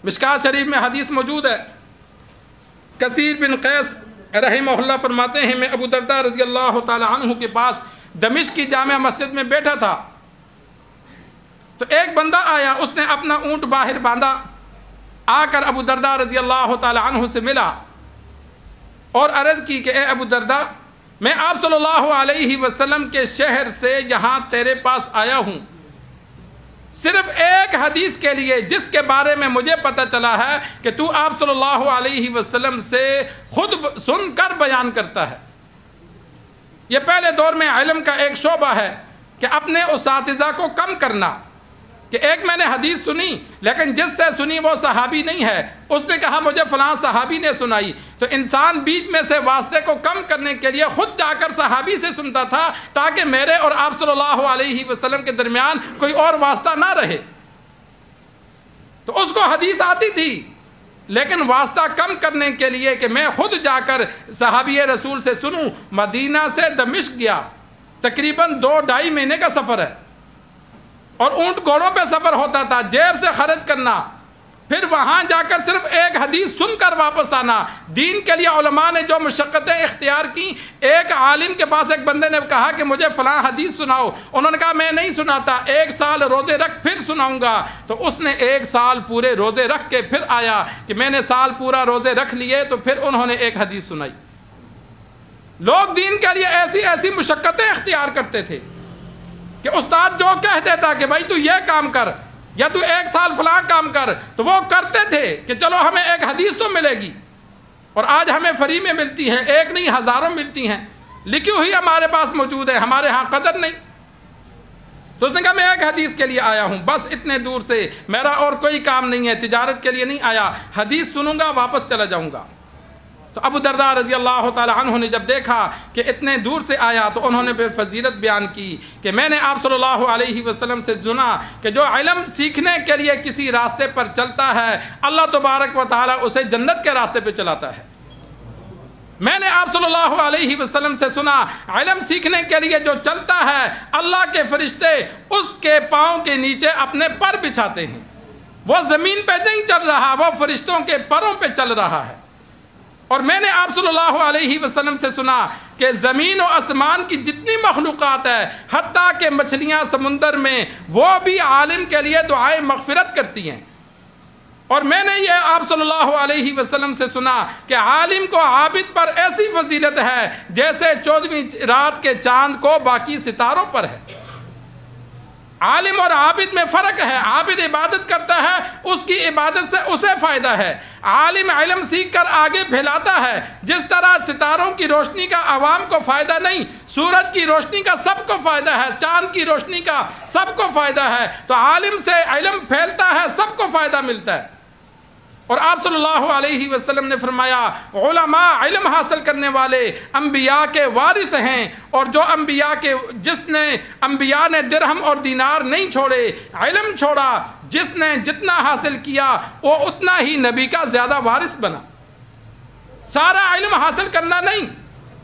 مشکات شریف میں حدیث موجود ہے، کثیر بن قیس رحمہ اللہ فرماتے ہیں میں ابو درداء رضی اللہ تعالی عنہ کے پاس دمشق کی جامع مسجد میں بیٹھا تھا، تو ایک بندہ آیا، اس نے اپنا اونٹ باہر باندھا، آ کر ابو درداء رضی اللہ تعالی عنہ سے ملا اور عرض کی کہ اے ابو درداء، میں آپ صلی اللہ علیہ وسلم کے شہر سے یہاں تیرے پاس آیا ہوں صرف ایک حدیث کے لیے، جس کے بارے میں مجھے پتہ چلا ہے کہ تو آپ صلی اللہ علیہ وسلم سے خود سن کر بیان کرتا ہے۔ یہ پہلے دور میں علم کا ایک شعبہ ہے کہ اپنے اساتذہ کو کم کرنا، کہ ایک میں نے حدیث سنی لیکن جس سے سنی وہ صحابی نہیں ہے، اس نے کہا مجھے فلاں صحابی نے سنائی، تو انسان بیچ میں سے واسطے کو کم کرنے کے لیے خود جا کر صحابی سے سنتا تھا تاکہ میرے اور آپ صلی اللہ علیہ وسلم کے درمیان کوئی اور واسطہ نہ رہے۔ تو اس کو حدیث آتی تھی لیکن واسطہ کم کرنے کے لیے کہ میں خود جا کر صحابی رسول سے سنوں، مدینہ سے دمشق گیا، تقریباً 2-2.5 مہینے کا سفر ہے، اور اونٹ گھوڑوں پہ سفر ہوتا تھا، جیب سے خرچ کرنا، پھر وہاں جا کر صرف ایک حدیث سن کر واپس آنا۔ دین کے لیے علماء نے جو مشقتیں اختیار کی، ایک عالم کے پاس ایک بندے نے کہا کہ مجھے فلاں حدیث سناؤ، انہوں نے کہا میں نہیں سناتا، 1 سال روزے رکھ پھر سناؤں گا۔ تو اس نے 1 سال پورے روزے رکھ کے پھر آیا کہ میں نے سال پورا روزے رکھ لیے، تو پھر انہوں نے ایک حدیث سنائی۔ لوگ دین کے لیے ایسی ایسی مشقتیں اختیار کرتے تھے کہ استاد جو کہہ دیتا کہ بھائی تو یہ کام کر یا تو 1 سال فلاں کام کر، تو وہ کرتے تھے کہ چلو ہمیں ایک حدیث تو ملے گی، اور آج ہمیں فری میں ملتی ہیں، ایک نہیں ہزاروں ملتی ہیں، لکھی ہوئی ہمارے پاس موجود ہے، ہمارے ہاں قدر نہیں۔ تو اس نے کہا میں ایک حدیث کے لیے آیا ہوں، بس اتنے دور سے، میرا اور کوئی کام نہیں ہے، تجارت کے لیے نہیں آیا، حدیث سنوں گا واپس چلا جاؤں گا۔ تو ابو درداء رضی اللہ تعالی عنہ نے جب دیکھا کہ اتنے دور سے آیا تو انہوں نے پھر فضیلت بیان کی کہ میں نے آپ صلی اللہ علیہ وسلم سے سنا کہ جو علم سیکھنے کے لیے کسی راستے پر چلتا ہے اللہ تبارک و تعالی اسے جنت کے راستے پہ چلاتا ہے۔ میں نے آپ صلی اللہ علیہ وسلم سے سنا علم سیکھنے کے لیے جو چلتا ہے اللہ کے فرشتے اس کے پاؤں کے نیچے اپنے پر بچھاتے ہیں، وہ زمین پہ نہیں چل رہا، وہ فرشتوں کے پروں پہ چل رہا ہے۔ اور میں نے آپ صلی اللہ علیہ وسلم سے سنا کہ زمین و آسمان کی جتنی مخلوقات ہے حتیٰ کہ مچھلیاں سمندر میں، وہ بھی عالم کے لیے دعائیں مغفرت کرتی ہیں۔ اور میں نے یہ آپ صلی اللہ علیہ وسلم سے سنا کہ عالم کو عابد پر ایسی فضیلت ہے جیسے 14ویں رات کے چاند کو باقی ستاروں پر ہے۔ عالم اور عابد میں فرق ہے، عابد عبادت کرتا ہے، اس کی عبادت سے اسے فائدہ ہے، عالم علم سیکھ کر آگے پھیلاتا ہے۔ جس طرح ستاروں کی روشنی کا عوام کو فائدہ نہیں، سورج کی روشنی کا سب کو فائدہ ہے، چاند کی روشنی کا سب کو فائدہ ہے، تو عالم سے علم پھیلتا ہے، سب کو فائدہ ملتا ہے۔ اور آپ صلی اللہ علیہ وسلم نے فرمایا علماء علم حاصل کرنے والے انبیاء کے وارث ہیں، اور جو انبیاء نے درہم اور دینار نہیں چھوڑے، علم چھوڑا، جس نے جتنا حاصل کیا وہ اتنا ہی نبی کا زیادہ وارث بنا۔ سارا علم حاصل کرنا نہیں،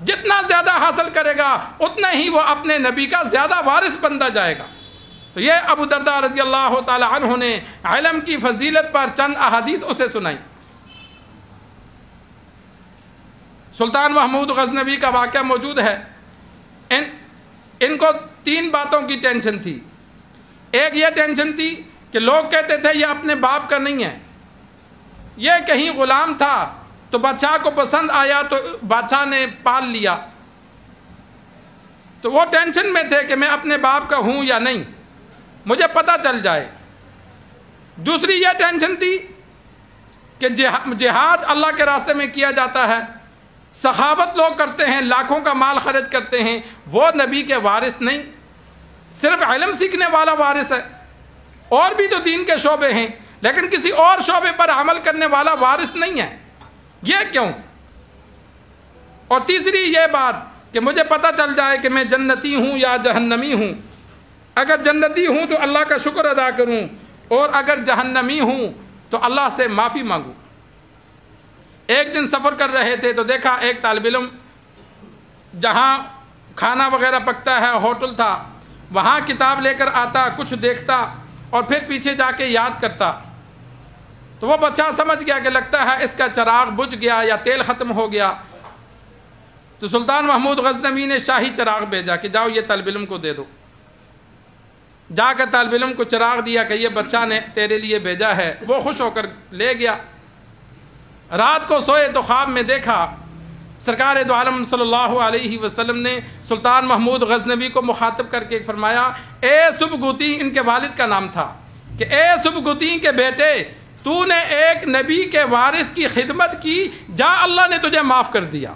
جتنا زیادہ حاصل کرے گا اتنا ہی وہ اپنے نبی کا زیادہ وارث بنتا جائے گا۔ تو یہ ابو درداء رضی اللہ تعالی عنہ نے علم کی فضیلت پر چند احادیث اسے سنائی۔ سلطان محمود غزنوی کا واقعہ موجود ہے۔ ان کو 3 باتوں کی ٹینشن تھی۔ ایک یہ ٹینشن تھی کہ لوگ کہتے تھے یہ اپنے باپ کا نہیں ہے، یہ کہیں غلام تھا تو بادشاہ کو پسند آیا تو بادشاہ نے پال لیا، تو وہ ٹینشن میں تھے کہ میں اپنے باپ کا ہوں یا نہیں، مجھے پتہ چل جائے۔ دوسری یہ ٹینشن تھی کہ جہاد اللہ کے راستے میں کیا جاتا ہے، سخاوت لوگ کرتے ہیں، لاکھوں کا مال خرچ کرتے ہیں، وہ نبی کے وارث نہیں، صرف علم سیکھنے والا وارث ہے۔ اور بھی تو دین کے شعبے ہیں لیکن کسی اور شعبے پر عمل کرنے والا وارث نہیں ہے، یہ کیوں؟ اور تیسری یہ بات کہ مجھے پتہ چل جائے کہ میں جنتی ہوں یا جہنمی ہوں، اگر جنتی ہوں تو اللہ کا شکر ادا کروں، اور اگر جہنمی ہوں تو اللہ سے معافی مانگوں۔ ایک دن سفر کر رہے تھے تو دیکھا ایک طالب علم جہاں کھانا وغیرہ پکتا ہے، ہوٹل تھا، وہاں کتاب لے کر آتا، کچھ دیکھتا اور پھر پیچھے جا کے یاد کرتا۔ تو وہ بادشاہ سمجھ گیا کہ لگتا ہے اس کا چراغ بجھ گیا یا تیل ختم ہو گیا. تو سلطان محمود غزنوی نے شاہی چراغ بھیجا کہ جاؤ یہ طالب علم کو دے دو. جا کر طالب علم کو چراغ دیا کہ یہ بادشاہ نے تیرے لیے بھیجا ہے. وہ خوش ہو کر لے گیا. رات کو سوئے تو خواب میں دیکھا سرکار دو عالم صلی اللہ علیہ وسلم نے سلطان محمود غزنوی کو مخاطب کر کے فرمایا، اے سبگوتی، ان کے والد کا نام تھا، کہ اے سبگوتی کے بیٹے، تو نے ایک نبی کے وارث کی خدمت کی، جا اللہ نے تجھے معاف کر دیا.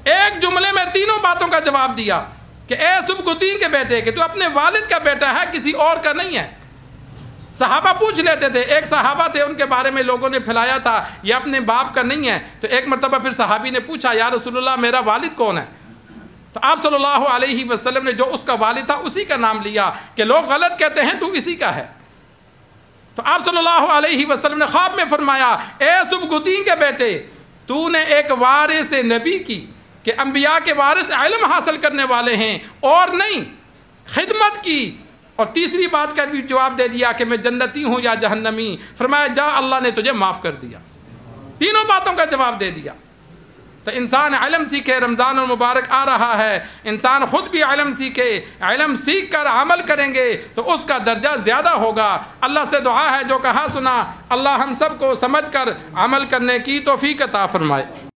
ایک جملے میں تینوں باتوں کا جواب دیا کہ اے سبگوتی کے بیٹے، کہ تو اپنے والد کا بیٹا ہے، کسی اور کا نہیں ہے. صحابہ پوچھ لیتے تھے، ایک صحابہ تھے ان کے بارے میں لوگوں نے پھیلایا تھا یہ اپنے باپ کا نہیں ہے. تو ایک مرتبہ پھر صحابی نے پوچھا، یا رسول اللہ میرا والد کون ہے؟ تو آپ صلی اللہ علیہ وسلم نے جو اس کا والد تھا اسی کا نام لیا کہ لوگ غلط کہتے ہیں تو اسی کا ہے. تو آپ صلی اللہ علیہ وسلم نے خواب میں فرمایا، اے سبگوتی کے بیٹے، تو نے ایک وارث نبی کی، کہ انبیاء کے وارث علم حاصل کرنے والے ہیں اور نہیں، خدمت کی. اور تیسری بات کا بھی جواب دے دیا کہ میں جنتی ہوں یا جہنمی. فرمایا جا اللہ نے تجھے معاف کر دیا. تینوں باتوں کا جواب دے دیا. تو انسان علم سیکھے، رمضان المبارک آ رہا ہے، انسان خود بھی علم سیکھے، علم سیکھ کر عمل کریں گے تو اس کا درجہ زیادہ ہوگا. اللہ سے دعا ہے جو کہا سنا اللہ ہم سب کو سمجھ کر عمل کرنے کی توفیق عطا فرمائے.